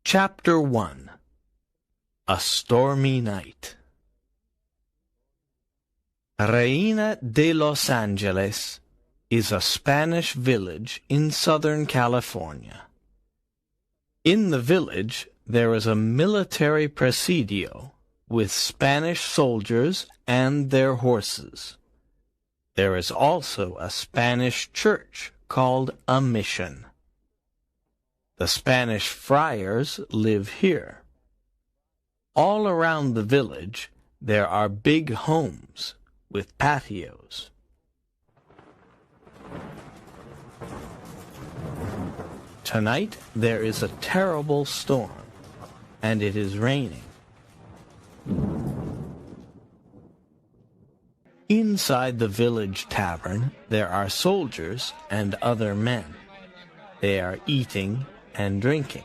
Chapter 1. A Stormy Night. Reina de Los Angeles is a Spanish village in Southern California. In the village, there is a military presidio with Spanish soldiers and their horses. There is also a Spanish church called a mission. The Spanish friars live here. All around the village, there are big homes with patios. Tonight, there is a terrible storm, and it is raining. Inside the village tavern, there are soldiers and other men. They are eating and drinking.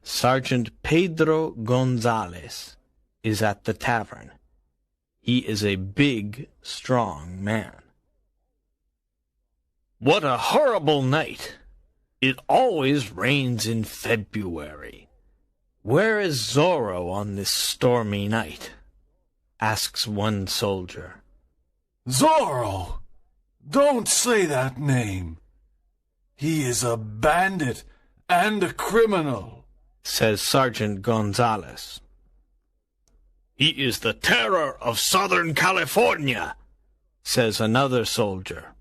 Sergeant Pedro Gonzalez is at the tavern. He is a big, strong man. What a horrible night! It always rains in February. Where is Zorro on this stormy night? Asks one soldier. Zorro! Don't say that name. He is a bandit and a criminal, says Sergeant Gonzalez. He is the terror of Southern California, says another soldier.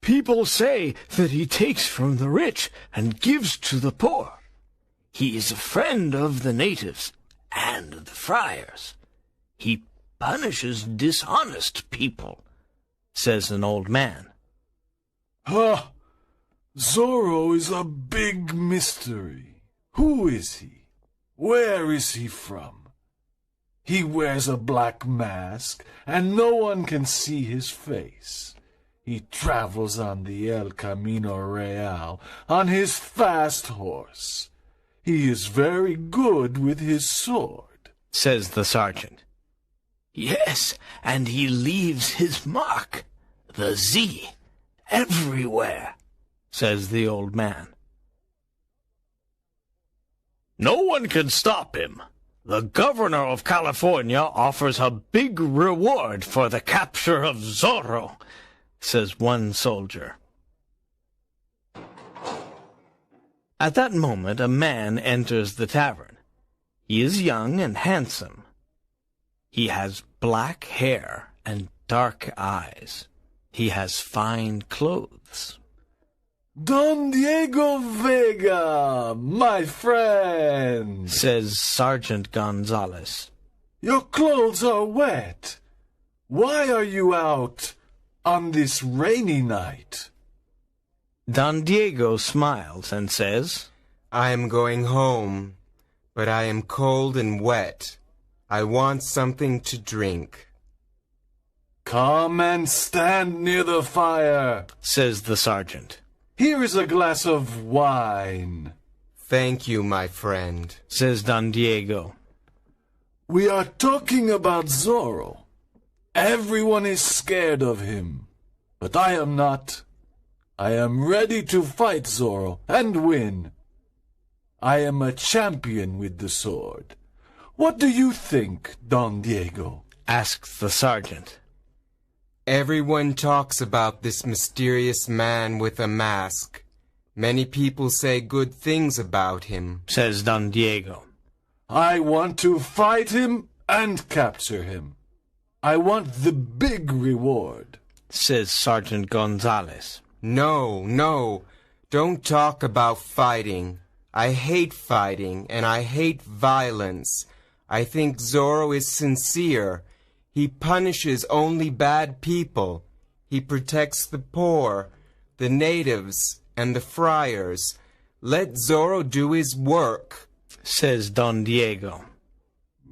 People say that he takes from the rich and gives to the poor. He is a friend of the natives and the friars. He punishes dishonest people, says an old man. Huh! Zorro is a big mystery. Who is he? Where is he from? He wears a black mask, and no one can see his face. He travels on the El Camino Real on his fast horse. He is very good with his sword, says the sergeant. Yes, and he leaves his mark, the Z, everywhere, says the old man. No one can stop him. The governor of California offers a big reward for the capture of Zorro, says one soldier. At that moment, a man enters the tavern. He is young and handsome. He has black hair and dark eyes. He has fine clothes. Don Diego Vega, my friend, says Sergeant Gonzalez. Your clothes are wet. Why are you out on this rainy night? Don Diego smiles and says, I am going home, but I am cold and wet. I want something to drink. Come and stand near the fire, says the sergeant. Here is a glass of wine. Thank you, my friend, says Don Diego. We are talking about Zorro. Everyone is scared of him, but I am not. I am ready to fight Zorro and win. I am a champion with the sword. What do you think, Don Diego? Asks the sergeant. Everyone talks about this mysterious man with a mask. Many people say good things about him, says Don Diego. I want to fight him and capture him. I want the big reward, says Sergeant Gonzalez. No, don't talk about fighting. I hate fighting, and I hate violence. I think Zorro is sincere. He punishes only bad people. He protects the poor, the natives, and the friars. Let Zorro do his work, says Don Diego.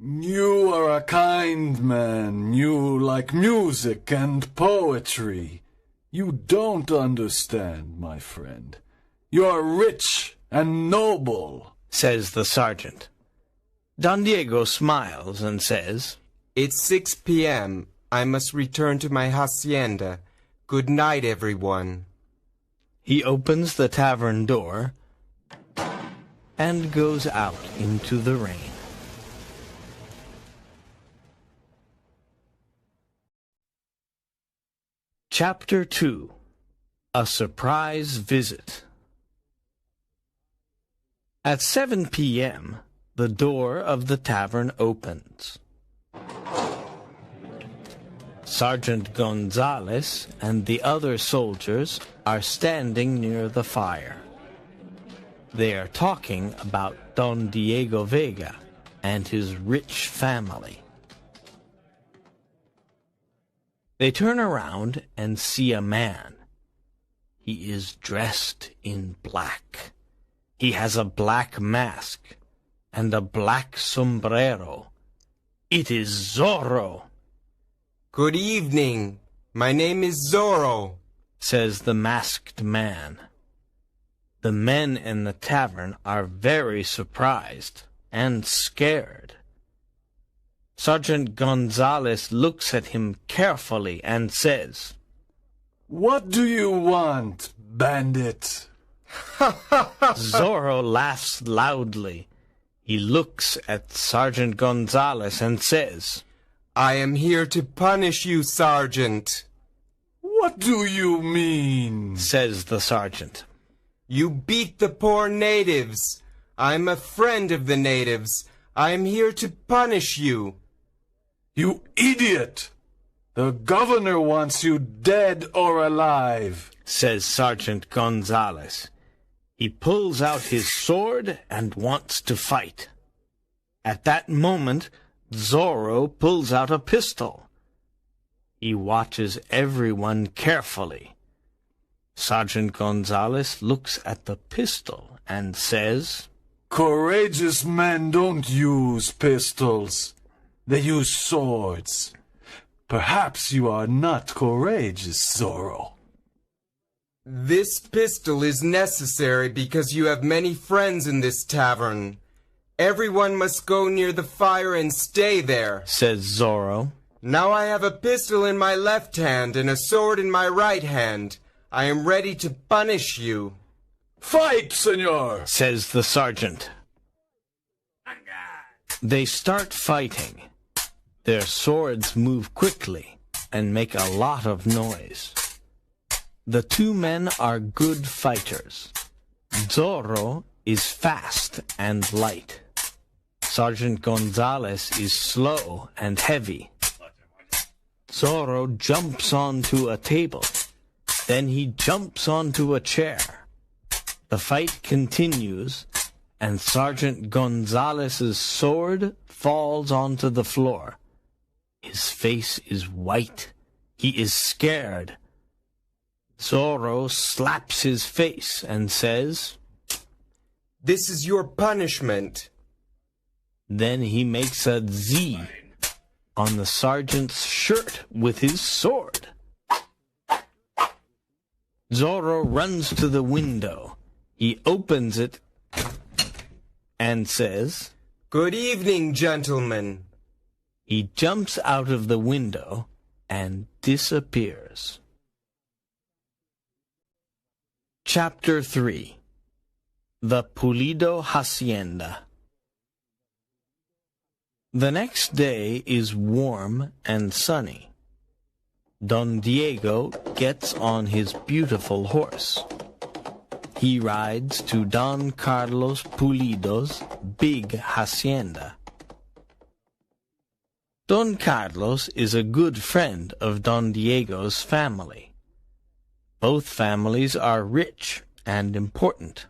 You are a kind man. You like music and poetry. You don't understand, my friend. You are rich and noble, says the sergeant. Don Diego smiles and says, It's 6 p.m. I must return to my hacienda. Good night, everyone. He opens the tavern door and goes out into the rain. Chapter 2. A Surprise Visit. At 7 p.m., the door of the tavern opens. Sergeant Gonzalez and the other soldiers are standing near the fire. They are talking about Don Diego Vega and his rich family. They turn around and see a man. He is dressed in black. He has a black mask and a black sombrero. It is Zorro. Good evening. My name is Zorro, says the masked man. The men in the tavern are very surprised and scared. Sergeant Gonzalez looks at him carefully and says, "What do you want, bandit?" Zorro laughs loudly. He looks at Sergeant Gonzalez and says, I am here to punish you, Sergeant. "What do you mean?" says the sergeant. You beat the poor natives. I'm a friend of the natives. I am here to punish you. "You idiot! The governor wants you dead or alive," says Sergeant Gonzalez. He pulls out his sword and wants to fight. At that moment, Zorro pulls out a pistol. He watches everyone carefully. Sergeant Gonzalez looks at the pistol and says, "Courageous men don't use pistols. They use swords. Perhaps you are not courageous, Zorro." This pistol is necessary because you have many friends in this tavern. Everyone must go near the fire and stay there, says Zorro. Now I have a pistol in my left hand and a sword in my right hand. I am ready to punish you. "Fight, senor," says the sergeant. They start fighting. Their swords move quickly and make a lot of noise. The two men are good fighters. Zorro is fast and light. Sergeant Gonzalez is slow and heavy. Zorro jumps onto a table. Then he jumps onto a chair. The fight continues, and Sergeant Gonzalez's sword falls onto the floor. His face is white. He is scared. Zorro slaps his face and says, This is your punishment. Then he makes a Z on the sergeant's shirt with his sword. Zorro runs to the window. He opens it and says, Good evening, gentlemen. He jumps out of the window and disappears. Chapter 3. The Pulido Hacienda. The next day is warm and sunny. Don Diego gets on his beautiful horse. He rides to Don Carlos Pulido's big hacienda. Don Carlos is a good friend of Don Diego's family. Both families are rich and important.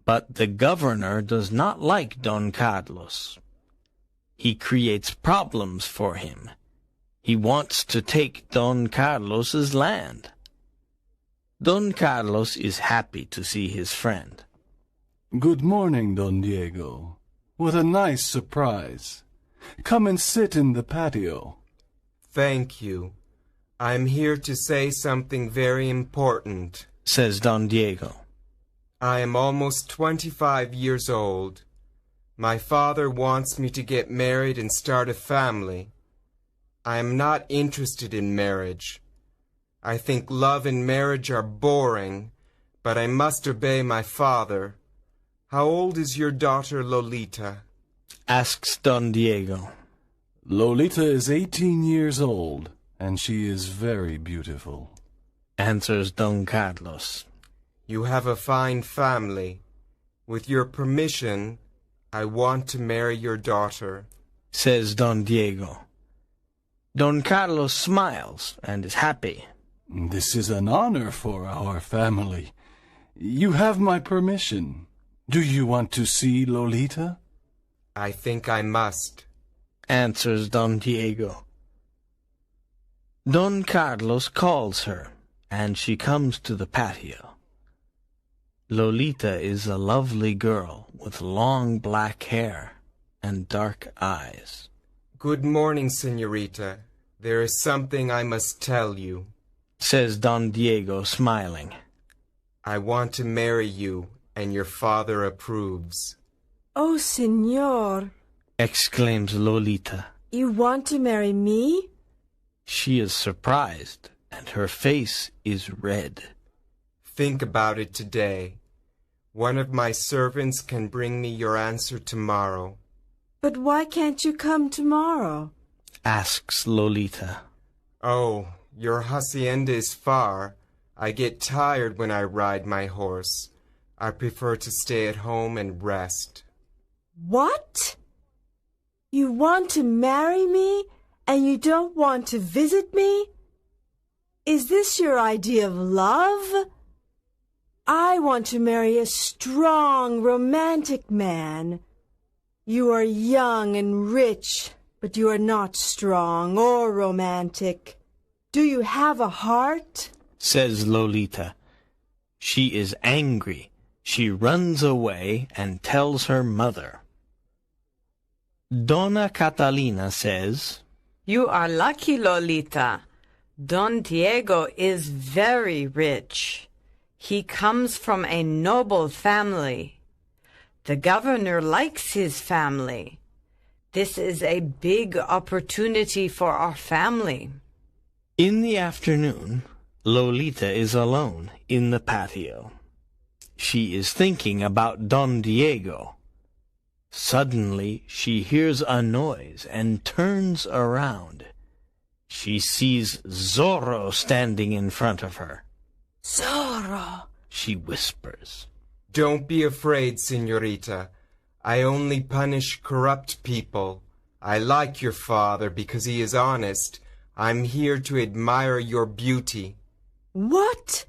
But the governor does not like Don Carlos. He creates problems for him. He wants to take Don Carlos's land. Don Carlos is happy to see his friend. "Good morning, Don Diego. What a nice surprise. Come and sit in the patio." Thank you. I'm here to say something very important, says Don Diego. I am almost 25 years old. My father wants me to get married and start a family. I am not interested in marriage. I think love and marriage are boring, but I must obey my father. How old is your daughter Lolita? Asks Don Diego. Lolita is 18 years old, and she is very beautiful. Answers Don Carlos. You have a fine family. With your permission, I want to marry your daughter. Says Don Diego. Don Carlos smiles and is happy. This is an honor for our family. You have my permission. Do you want to see Lolita? I think I must. Answers Don Diego. Don Carlos calls her, and she comes to the patio. Lolita is a lovely girl with long black hair and dark eyes. Good morning, senorita. There is something I must tell you. Says Don Diego, smiling. I want to marry you, and your father approves. Oh, senor, Exclaims Lolita. you want to marry me? She is surprised, and her face is red. Think about it today. One of my servants can bring me your answer tomorrow. But why can't you come tomorrow? Asks Lolita. Oh, your hacienda is far. I get tired when I ride my horse. I prefer to stay at home and rest. What? You want to marry me and you don't want to visit me? Is this your idea of love? I want to marry a strong, romantic man. You are young and rich, but you are not strong or romantic. Do you have a heart? Says Lolita. She is angry. She runs away and tells her mother. Donna Catalina says, You are lucky, Lolita. Don Diego is very rich. He comes from a noble family. The governor likes his family. This is a big opportunity for our family. In the afternoon, Lolita is alone in the patio. She is thinking about Don Diego. Suddenly, she hears a noise and turns around. She sees Zorro standing in front of her. Zorro, She whispers. Don't be afraid, senorita. I only punish corrupt people. I like your father because he is honest. I'm here to admire your beauty. what?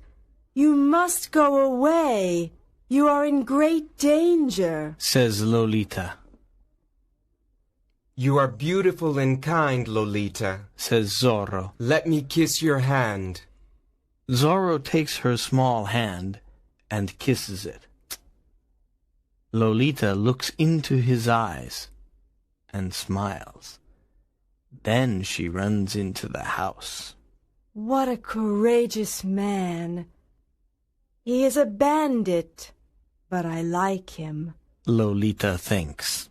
You must go away. You are in great danger. Says Lolita. You are beautiful and kind, Lolita. Says Zorro. Let me kiss your hand. Zorro takes her small hand and kisses it. Lolita looks into his eyes and smiles. Then she runs into the house. What a courageous man. He is a bandit, but I like him. Lolita thinks.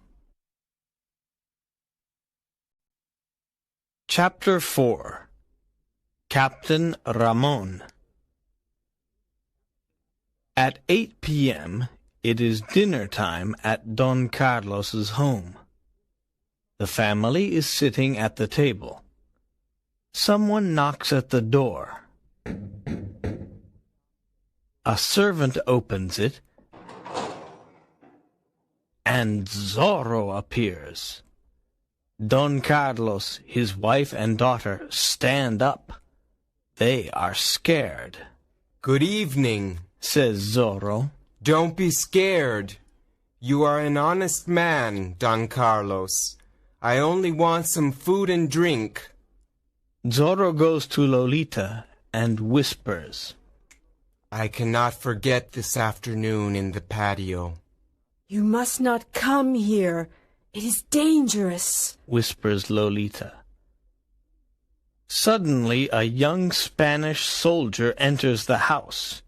Chapter 4. Captain Ramon. At 8 p.m., it is dinner time at Don Carlos's home. The family is sitting at the table. Someone knocks at the door. A servant opens it, and Zorro appears. Don Carlos, his wife and daughter stand up. They are scared. Good evening. Says Zorro. Don't be scared. You are an honest man, Don Carlos. I only want some food and drink. Zorro goes to Lolita and whispers. I cannot forget this afternoon in the patio. You must not come here. It is dangerous. Whispers Lolita. Suddenly, a young Spanish soldier enters the house.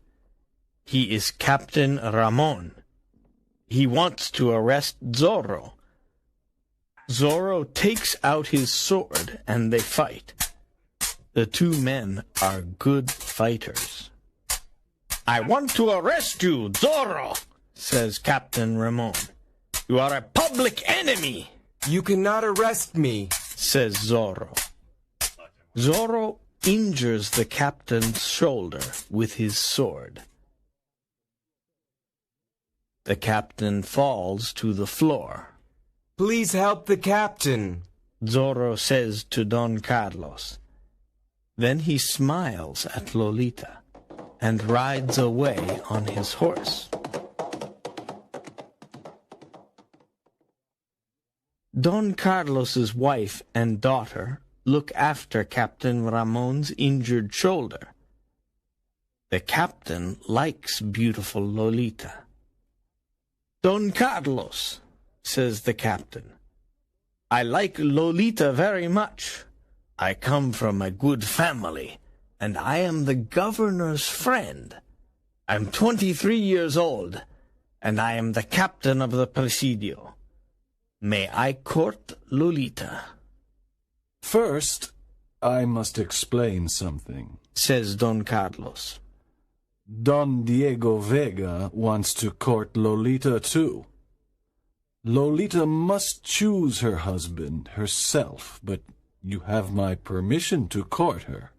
He is Captain Ramon. He wants to arrest Zorro. Zorro takes out his sword and they fight. The two men are good fighters. "I want to arrest you, Zorro," says Captain Ramon. "You are a public enemy," You cannot arrest me. says Zorro. Zorro injures the captain's shoulder with his sword. The captain falls to the floor. Please help the captain. Zorro says to Don Carlos. Then he smiles at Lolita and rides away on his horse. Don Carlos's wife and daughter look after Captain Ramon's injured shoulder. The captain likes beautiful Lolita. "Don Carlos," says the captain, "I like Lolita very much. I come from a good family, and I am the governor's friend. I'm 23 years old, and I am the captain of the Presidio. May I court Lolita?" First, I must explain something. says Don Carlos. Don Diego Vega wants to court Lolita too. Lolita must choose her husband herself, but you have my permission to court her.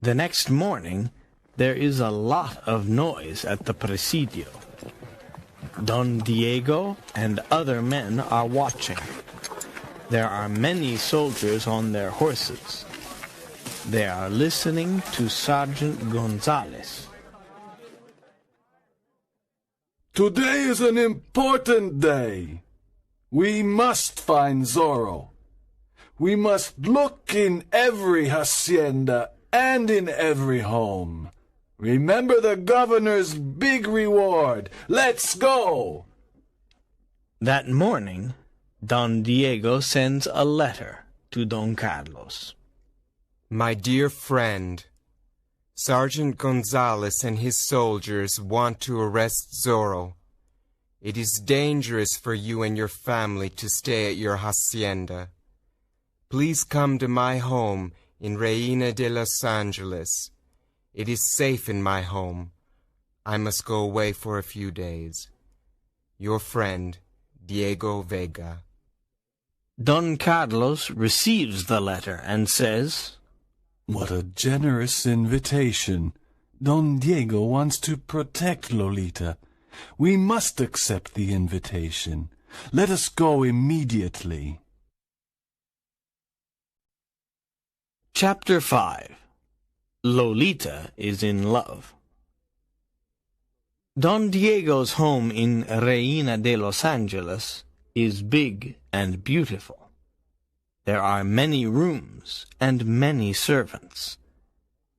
The next morning, there is a lot of noise at the Presidio. Don Diego and other men are watching. There are many soldiers on their horses. They are listening to Sergeant Gonzalez. Today is an important day. We must find Zorro. We must look in every hacienda and in every home. Remember the governor's big reward. Let's go! That morning, Don Diego sends a letter to Don Carlos. My dear friend, Sergeant Gonzalez and his soldiers want to arrest Zorro. It is dangerous for you and your family to stay at your hacienda. Please come to my home in Reina de Los Angeles. It is safe in my home. I must go away for a few days. Your friend, Diego Vega. Don Carlos receives the letter and says, What a generous invitation. Don Diego wants to protect Lolita. We must accept the invitation. Let us go immediately. Chapter 5. Lolita is in love. Don Diego's home in Reina de Los Angeles is big and beautiful. There are many rooms and many servants.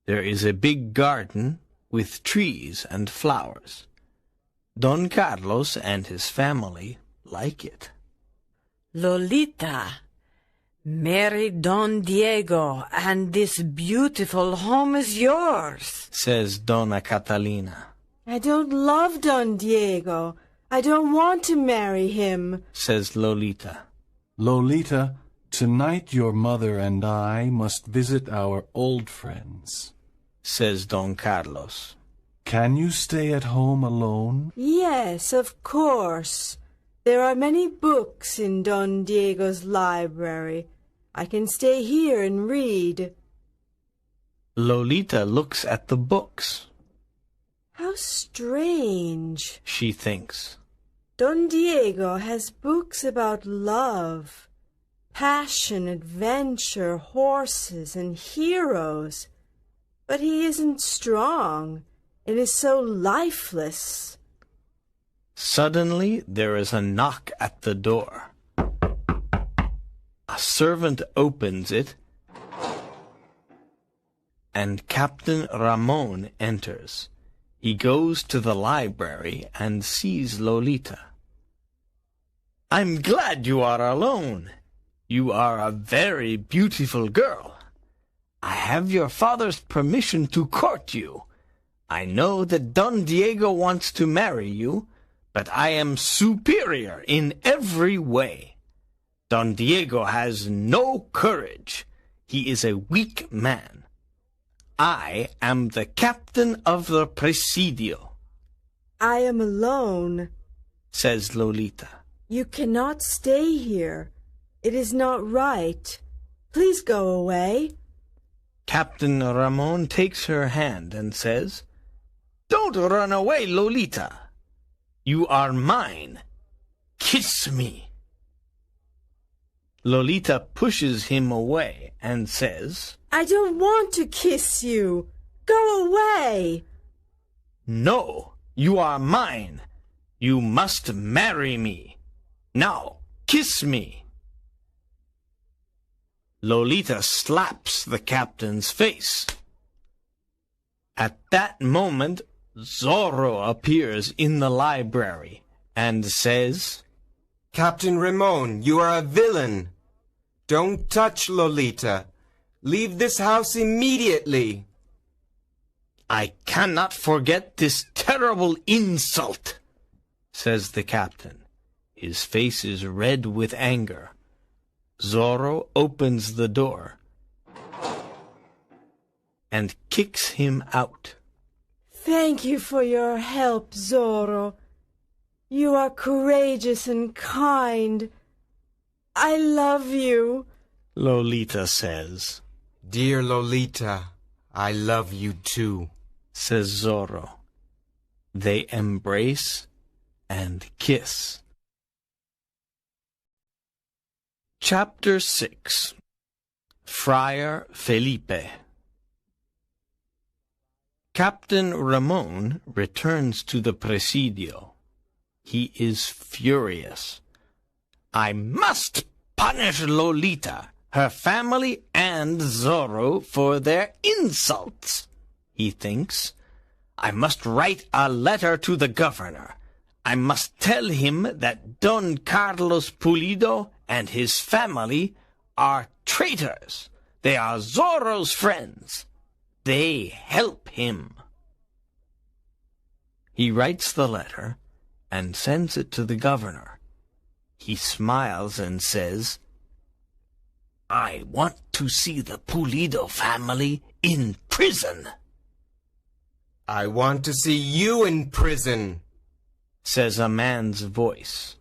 There is a big garden with trees and flowers. Don Carlos and his family like it. Lolita, marry Don Diego, and this beautiful home is yours, says Dona Catalina. I don't love Don Diego. I don't want to marry him, says Lolita. Lolita, tonight your mother and I must visit our old friends, says Don Carlos. Can you stay at home alone? Yes, of course. There are many books in Don Diego's library. I can stay here and read. Lolita looks at the books. How strange, she thinks. Don Diego has books about love, passion, adventure, horses, and heroes. But he isn't strong and is so lifeless. Suddenly there is a knock at the door. A servant opens it, and Captain Ramon enters. He goes to the library and sees Lolita. I'm glad you are alone. You are a very beautiful girl. I have your father's permission to court you. I know that Don Diego wants to marry you, but I am superior in every way. Don Diego has no courage. He is a weak man. I am the captain of the Presidio, I am alone. says Lolita. You cannot stay here. It is not right. Please go away. Captain Ramon takes her hand and says, "Don't run away, Lolita. You are mine. Kiss me." Lolita pushes him away and says, I don't want to kiss you. Go away. "No, you are mine. You must marry me. Now, kiss me." Lolita slaps the captain's face. At that moment, Zorro appears in the library and says, Captain Ramon, you are a villain. Don't touch Lolita. Leave this house immediately. "I cannot forget this terrible insult," says the captain. His face is red with anger. Zorro opens the door and kicks him out. Thank you for your help, Zorro. You are courageous and kind. I love you. Lolita says, Dear Lolita, I love you too. says Zorro. They embrace and kiss. Chapter 6. Friar Felipe. Captain Ramon returns to the Presidio. He is furious. "I must punish Lolita, her family, and Zorro for their insults," he thinks. "I must write a letter to the governor. I must tell him that Don Carlos Pulido and his family are traitors. They are Zorro's friends. They help him." He writes the letter and sends it to the governor. He smiles and says, "I want to see the Pulido family in prison." I want to see you in prison, says a man's voice.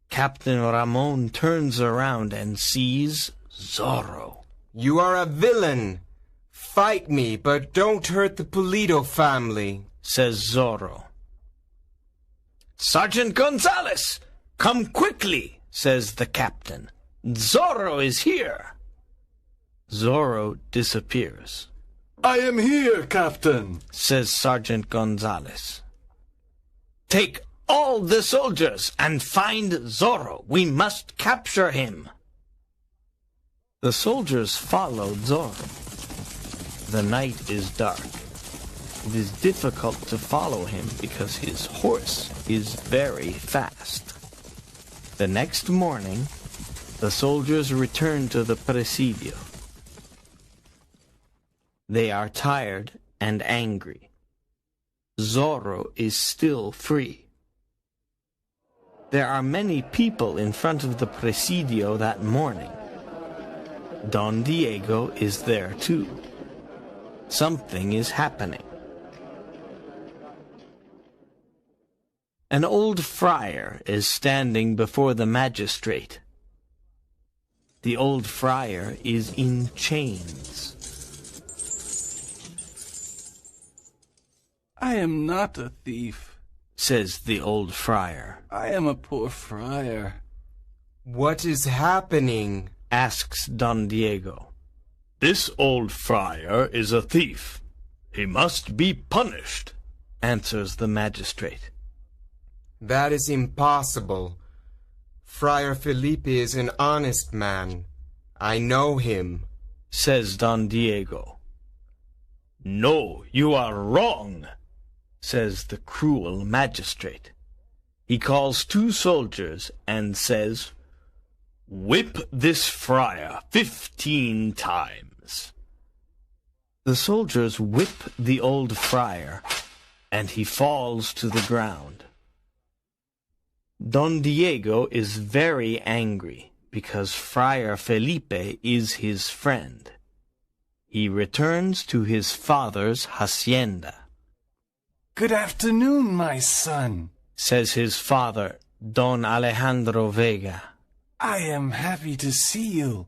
Captain Ramon turns around and sees Zorro. You are a villain. Fight me, but don't hurt the Pulido family, says Zorro. "Sergeant Gonzalez, come quickly," says the captain. "Zorro is here." Zorro disappears. I am here, Captain, says Sergeant Gonzalez. "Take all the soldiers and find Zorro. We must capture him." The soldiers followed Zorro. The night is dark. It is difficult to follow him because his horse is very fast. The next morning, the soldiers return to the Presidio. They are tired and angry. Zorro is still free. There are many people in front of the Presidio that morning. Don Diego is there too. Something is happening. An old friar is standing before the magistrate. The old friar is in chains. I am not a thief, says the old friar. I am a poor friar. What is happening? Asks Don Diego. This old friar is a thief. He must be punished, answers the magistrate. That is impossible. Friar Felipe is an honest man. I know him, says Don Diego. No, you are wrong, says the cruel magistrate. He calls 2 soldiers and says, Whip this friar 15 times. The soldiers whip the old friar, and he falls to the ground. Don Diego is very angry because Friar Felipe is his friend. He returns to his father's hacienda. Good afternoon, my son, says his father, Don Alejandro Vega. I am happy to see you.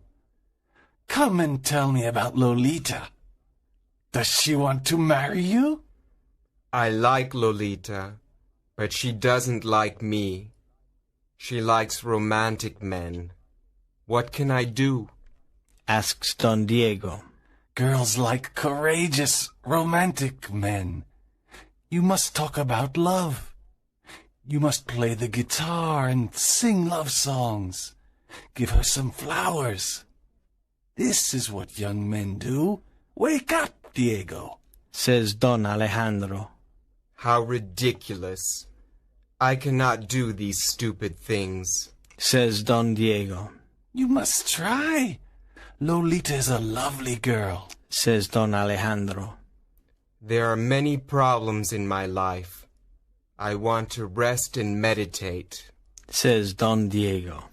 Come and tell me about Lolita. Does she want to marry you? I like Lolita, but she doesn't like me. She likes romantic men. What can I do? Asks Don Diego. Girls like courageous, romantic men. You must talk about love. You must play the guitar and sing love songs. Give her some flowers. This is what young men do. Wake up, Diego, says Don Alejandro. How ridiculous. I cannot do these stupid things, says Don Diego. You must try. Lolita is a lovely girl, says Don Alejandro. There are many problems in my life. I want to rest and meditate, says Don Diego.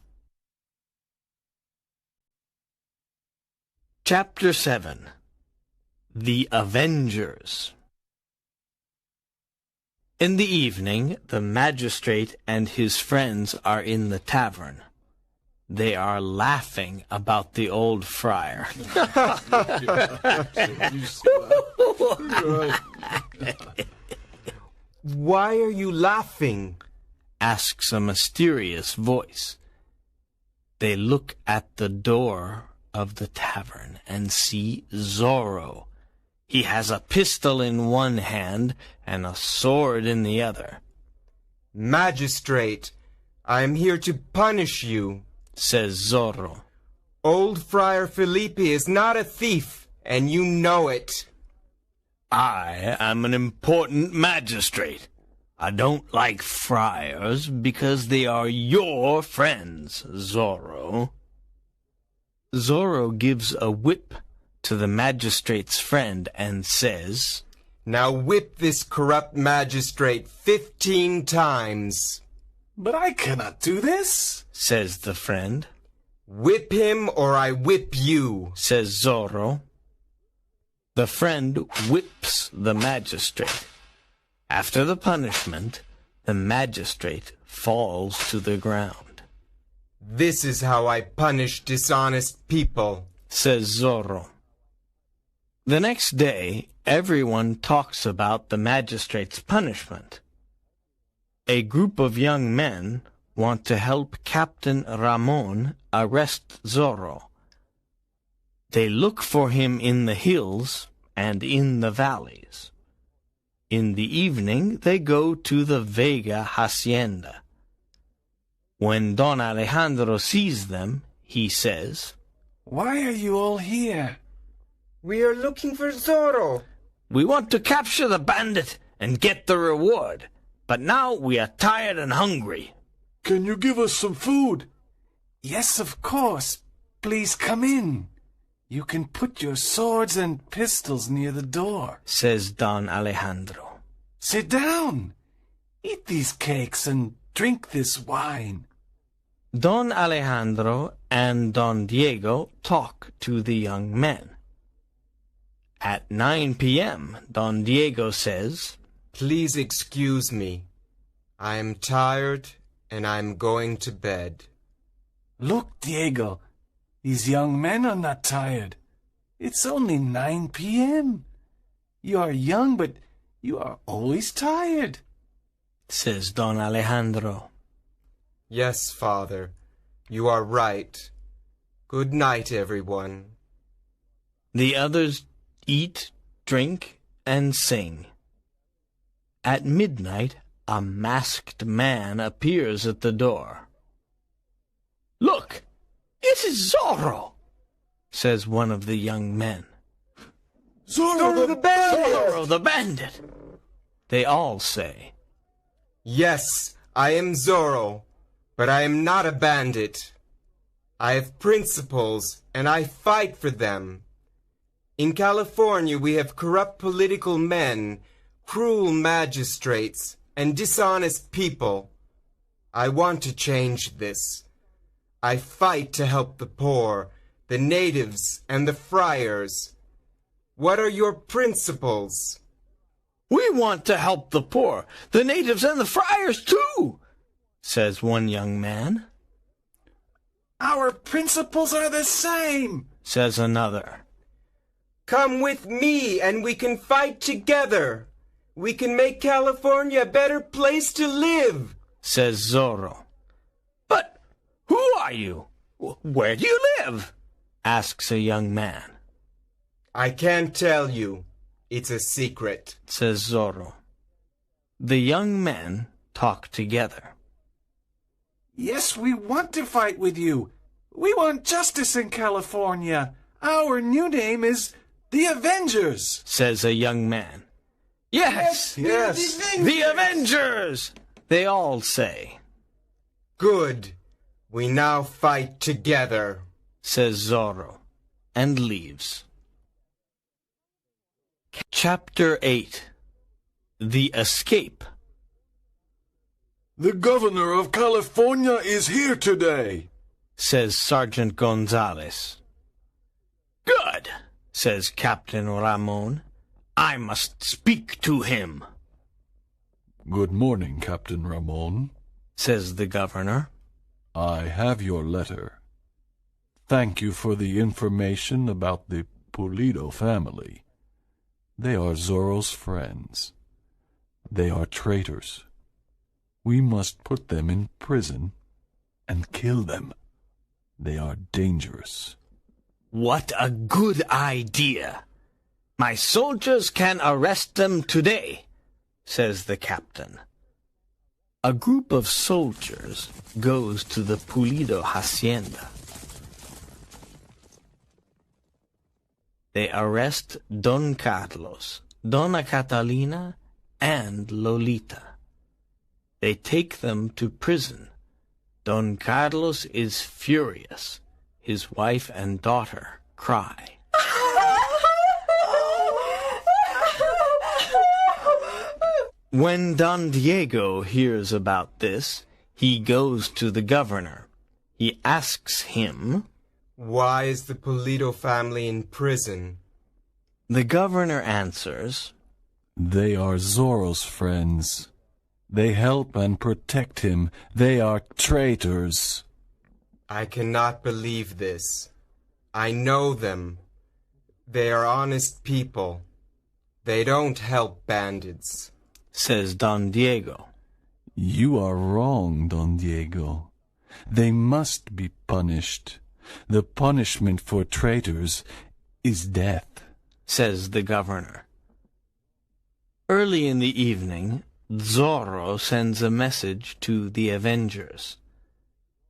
Chapter 7. The Avengers. In the evening, the magistrate and his friends are in the tavern. They are laughing about the old friar. Why are you laughing? Asks a mysterious voice. They look at the door of the tavern and see Zorro. He has a pistol in one hand and a sword in the other. Magistrate, I am here to punish you, says Zorro. Old Friar Felipe is not a thief, and you know it. I am an important magistrate. I don't like friars because they are your friends, Zorro. Zorro gives a whip to the magistrate's friend and says, Now whip this corrupt magistrate 15 times. But I cannot do this, says the friend. Whip him or I whip you, says Zorro. The friend whips the magistrate. After the punishment, the magistrate falls to the ground. This is how I punish dishonest people, says Zorro. The next day, everyone talks about the magistrate's punishment. A group of young men want to help Captain Ramon arrest Zorro. They look for him in the hills and in the valleys. In the evening, they go to the Vega hacienda. When Don Alejandro sees them, he says, Why are you all here? We are looking for Zorro. We want to capture the bandit and get the reward, but now we are tired and hungry. Can you give us some food? Yes, of course. Please come in. You can put your swords and pistols near the door, says Don Alejandro. Sit down. Eat these cakes and drink this wine. Don Alejandro and Don Diego talk to the young men. At 9 p.m., Don Diego says, Please excuse me. I am tired and I am going to bed. Look, Diego, these young men are not tired. It's only 9 p.m. You are young, but you are always tired, says Don Alejandro. Yes, Father, you are right. Good night, everyone. The others eat, drink, and sing. At midnight, a masked man appears at the door. Look, it is Zorro, says one of the young men. Zorro the bandit! Zorro the bandit, they all say. Yes, I am Zorro, but I am not a bandit. I have principles, and I fight for them. In California, we have corrupt political men, cruel magistrates, and dishonest people. I want to change this. I fight to help the poor, the natives, and the friars. What are your principles? We want to help the poor, the natives, and the friars too, says one young man. Our principles are the same, Says another. Come with me and we can fight together. We can make California a better place to live, Says Zorro. But who are you? Where do you live? Asks a young man. I can't tell you. It's a secret, Says Zorro. The young men talk together. Yes, we want to fight with you. We want justice in California. Our new name is the Avengers, Says a young man. Yes, the Avengers, they all say. Good. We now fight together, Says Zorro, and leaves. Chapter 8. The Escape. The governor of California is here today, Says Sergeant Gonzalez. Good, says Captain Ramon. I must speak to him, Good morning, Captain Ramon. says the governor. I have your letter. Thank you for the information about the Pulido family. They are Zorro's friends. They are traitors. We must put them in prison and kill them. They are dangerous. What a good idea! My soldiers can arrest them today, says the captain. A group of soldiers goes to the Pulido hacienda. They arrest Don Carlos, Dona Catalina, and Lolita. They take them to prison. Don Carlos is furious. His wife and daughter cry. When Don Diego hears about this, he goes to the governor. He asks him, Why is the Pulido family in prison? The governor answers, They are Zorro's friends. They help and protect him. They are traitors. I cannot believe this. I know them. They are honest people. They don't help bandits, says Don Diego. You are wrong, Don Diego. They must be punished. The punishment for traitors is death, says the governor. Early in the evening, Zorro sends a message to the Avengers.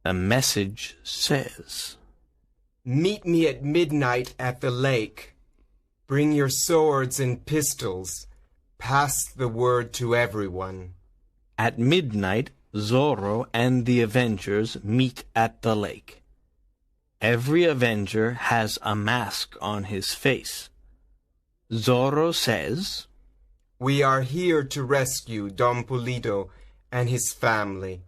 The message says, Meet me at midnight at the lake. Bring your swords and pistols. Pass the word to everyone. At midnight, Zorro and the Avengers meet at the lake. Every Avenger has a mask on his face. Zorro says, We are here to rescue Don Pulido and his family.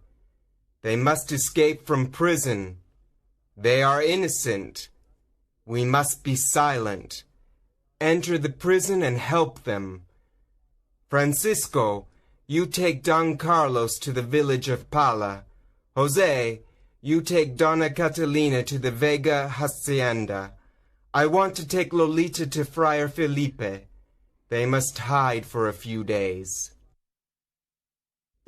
They must escape from prison. They are innocent. We must be silent. Enter the prison and help them. Francisco, you take Don Carlos to the village of Pala. Jose, you take Dona Catalina to the Vega hacienda. I want to take Lolita to Friar Felipe. They must hide for a few days.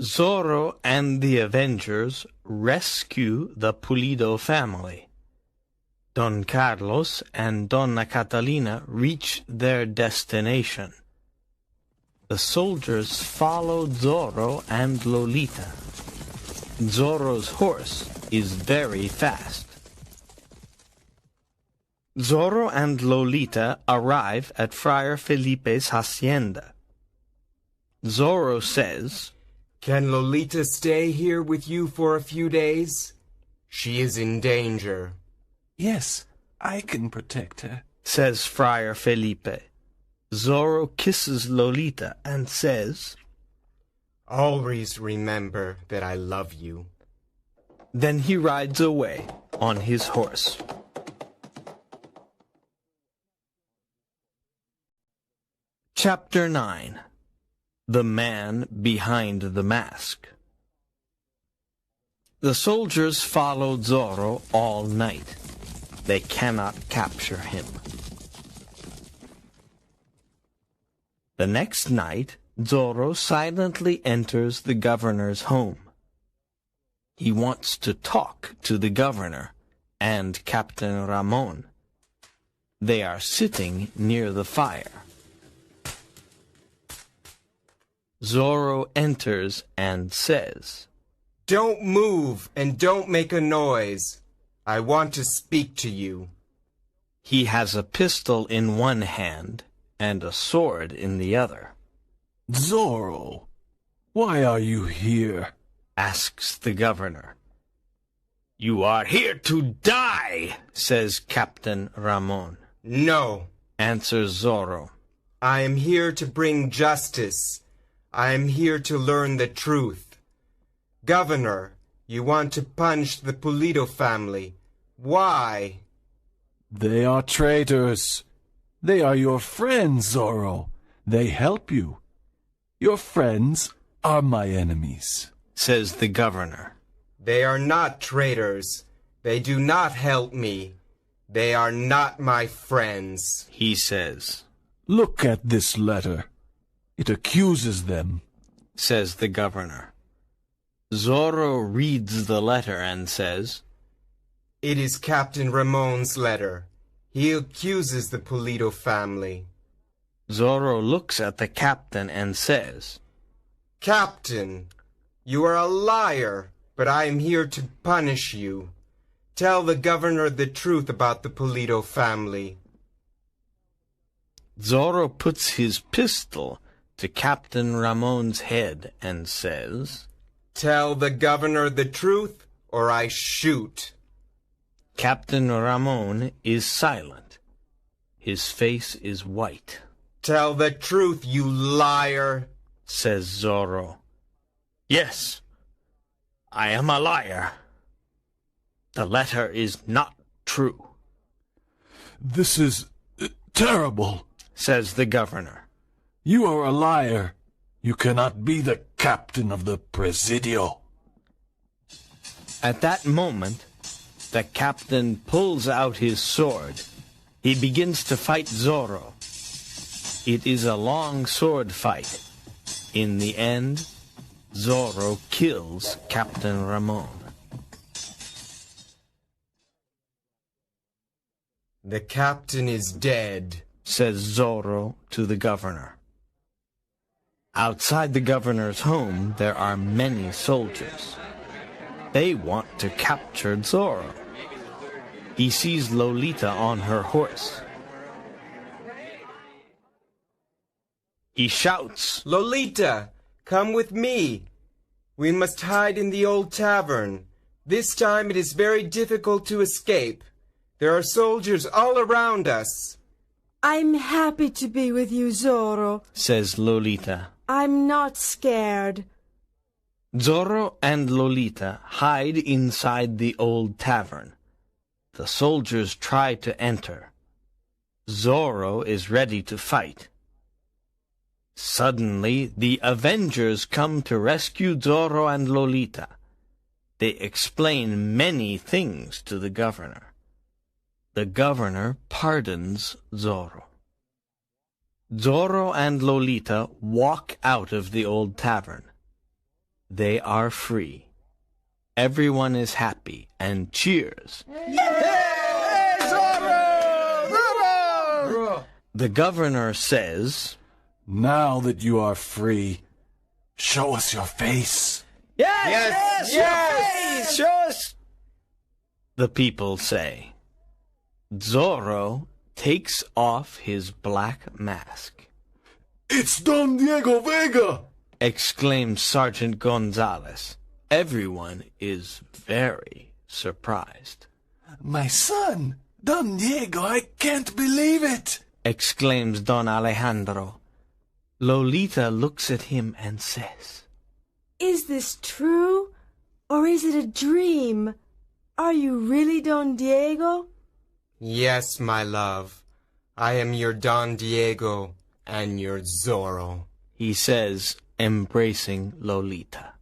Zorro and the Avengers rescue the Pulido family. Don Carlos and Dona Catalina reach their destination. The soldiers follow Zorro and Lolita. Zorro's horse is very fast. Zorro and Lolita arrive at Friar Felipe's hacienda. Zorro says, Can Lolita stay here with you for a few days? She is in danger. Yes, I can protect her, says Friar Felipe. Zorro kisses Lolita and says, Always remember that I love you. Then he rides away on his horse. Chapter 9. The Man Behind the Mask. The soldiers followed Zorro all night. They cannot capture him. The next night, Zorro silently enters the governor's home. He wants to talk to the governor and Captain Ramon. They are sitting near the fire. Zorro enters and says, "Don't move and don't make a noise. I want to speak to you." He has a pistol in one hand and a sword in the other. Zorro, why are you here? Asks the governor. "You are here to die," says Captain Ramon. "No," answers Zorro. "I am here to bring justice. I am here to learn the truth. Governor, you want to punish the Pulido family. Why?" They are traitors. They are your friends, Zorro. They help you. Your friends are my enemies, says the governor. "They are not traitors. They do not help me. They are not my friends," he says. Look at this letter. It accuses them, says the governor. Zorro reads the letter and says, "It is Captain Ramon's letter. He accuses the Pulido family." Zorro looks at the captain and says, "Captain, you are a liar, but I am here to punish you. Tell the governor the truth about the Pulido family." Zorro puts his pistol to Captain Ramon's head and says, "Tell the governor the truth, or I shoot." Captain Ramon is silent. His face is white. "Tell the truth, you liar," says Zorro. "Yes, I am a liar. The letter is not true." This is terrible, says the governor. You are a liar. You cannot be the captain of the Presidio. At that moment, the captain pulls out his sword. He begins to fight Zorro. It is a long sword fight. In the end, Zorro kills Captain Ramon. "The captain is dead," says Zorro to the governor. Outside the governor's home, there are many soldiers. They want to capture Zorro. He sees Lolita on her horse. He shouts, "Lolita, come with me. We must hide in the old tavern. This time it is very difficult to escape. There are soldiers all around us." I'm happy to be with you, Zorro. says Lolita. I'm not scared. Zorro and Lolita hide inside the old tavern. The soldiers try to enter. Zorro is ready to fight. Suddenly, the Avengers come to rescue Zorro and Lolita. They explain many things to the governor. The governor pardons Zorro. Zorro and Lolita walk out of the old tavern. They are free. Everyone is happy and cheers. Hey, Zorro! Zorro! The governor says, Now that you are free, show us your face. Yes! Show us! The people say. Zorro takes off his black mask. It's Don Diego Vega! Exclaims Sergeant Gonzalez. Everyone is very surprised. My son, Don Diego, I can't believe it! Exclaims Don Alejandro. Lolita looks at him and says, Is this true Or is it a dream? Are you really Don Diego? Yes, my love. I am your Don Diego and your Zorro, he says, embracing Lolita.